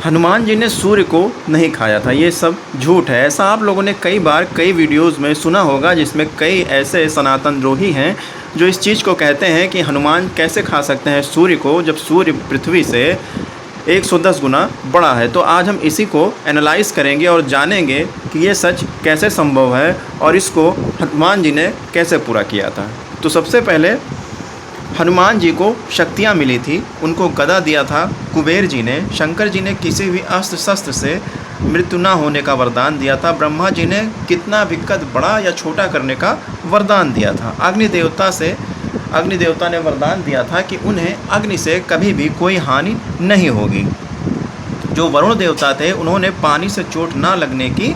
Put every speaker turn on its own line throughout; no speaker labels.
हनुमान जी ने सूर्य को नहीं खाया था, ये सब झूठ है। ऐसा आप लोगों ने कई बार कई वीडियोज़ में सुना होगा, जिसमें कई ऐसे सनातन द्रोही हैं जो इस चीज़ को कहते हैं कि हनुमान कैसे खा सकते हैं सूर्य को, जब सूर्य पृथ्वी से 110 गुना बड़ा है। तो आज हम इसी को एनालाइज़ करेंगे और जानेंगे कि ये सच कैसे संभव है और इसको हनुमान जी ने कैसे पूरा किया था। तो सबसे पहले हनुमान जी को शक्तियाँ मिली थी, उनको गदा दिया था कुबेर जी ने, शंकर जी ने किसी भी अस्त्र शस्त्र से मृत्यु न होने का वरदान दिया था, ब्रह्मा जी ने कितना भी कद बड़ा या छोटा करने का वरदान दिया था, अग्नि देवता ने वरदान दिया था कि उन्हें अग्नि से कभी भी कोई हानि नहीं होगी। जो वरुण देवता थे उन्होंने पानी से चोट ना लगने की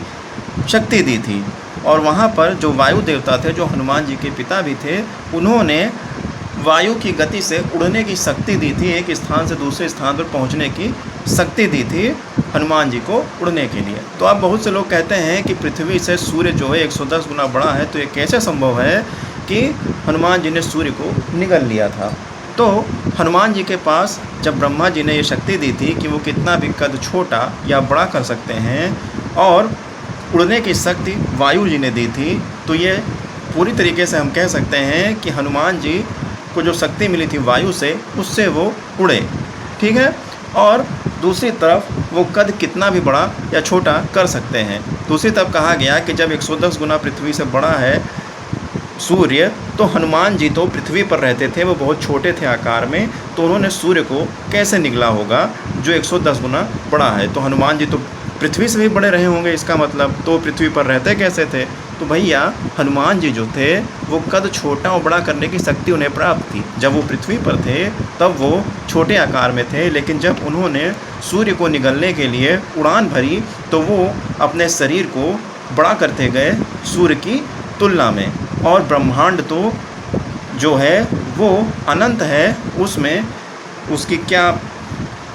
शक्ति दी थी, और वहाँ पर जो वायु देवता थे जो हनुमान जी के पिता भी थे, उन्होंने वायु की गति से उड़ने की शक्ति दी थी, एक स्थान से दूसरे स्थान पर पहुंचने की शक्ति दी थी हनुमान जी को उड़ने के लिए। तो अब बहुत से लोग कहते हैं कि पृथ्वी से सूर्य जो है 110 गुना बड़ा है, तो ये कैसे संभव है कि हनुमान जी ने सूर्य को निगल लिया था। तो हनुमान जी के पास जब ब्रह्मा जी ने ये शक्ति दी थी कि वो कितना भी कद छोटा या बड़ा कर सकते हैं, और उड़ने की शक्ति वायु जी ने दी थी, तो ये पूरी तरीके से हम कह सकते हैं कि हनुमान जी को जो शक्ति मिली थी वायु से, उससे वो उड़े, ठीक है। और दूसरी तरफ वो कद कितना भी बड़ा या छोटा कर सकते हैं। दूसरी तरफ कहा गया कि जब 110 गुना पृथ्वी से बड़ा है सूर्य, तो हनुमान जी तो पृथ्वी पर रहते थे, वो बहुत छोटे थे आकार में, तो उन्होंने सूर्य को कैसे निगला होगा जो 110 गुना बड़ा है। तो हनुमान जी तो पृथ्वी से भी बड़े रहे होंगे, इसका मतलब तो पृथ्वी पर रहते कैसे थे। तो भैया हनुमान जी जो थे वो कद छोटा और बड़ा करने की शक्ति उन्हें प्राप्त थी। जब वो पृथ्वी पर थे तब वो छोटे आकार में थे, लेकिन जब उन्होंने सूर्य को निगलने के लिए उड़ान भरी तो वो अपने शरीर को बड़ा करते गए सूर्य की तुलना में। और ब्रह्मांड तो जो है वो अनंत है, उसमें उसकी क्या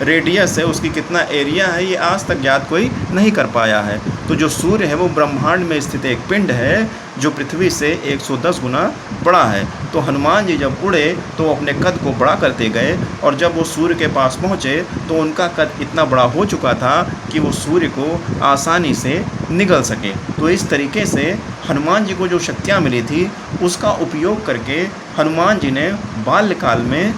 रेडियस है, उसकी कितना एरिया है, ये आज तक ज्ञात कोई नहीं कर पाया है। तो जो सूर्य है वो ब्रह्मांड में स्थित एक पिंड है जो पृथ्वी से 110 गुना बड़ा है। तो हनुमान जी जब उड़े तो अपने कद को बड़ा करते गए, और जब वो सूर्य के पास पहुँचे तो उनका कद इतना बड़ा हो चुका था कि वो सूर्य को आसानी से निगल सके। तो इस तरीके से हनुमान जी को जो शक्तियाँ मिली थी उसका उपयोग करके हनुमान जी ने बाल्यकाल में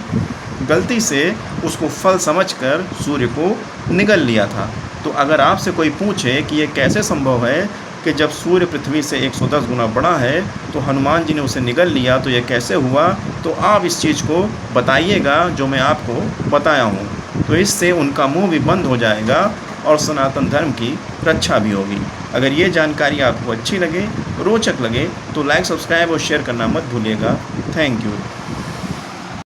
गलती से उसको फल समझकर सूर्य को निगल लिया था। तो अगर आपसे कोई पूछे कि ये कैसे संभव है कि जब सूर्य पृथ्वी से 110 गुना बड़ा है तो हनुमान जी ने उसे निगल लिया, तो ये कैसे हुआ, तो आप इस चीज़ को बताइएगा जो मैं आपको बताया हूँ। तो इससे उनका मुंह भी बंद हो जाएगा और सनातन धर्म की रक्षा भी होगी। अगर ये जानकारी आपको अच्छी लगे, रोचक लगे, तो लाइक, सब्सक्राइब और शेयर करना मत भूलिएगा। Thank you.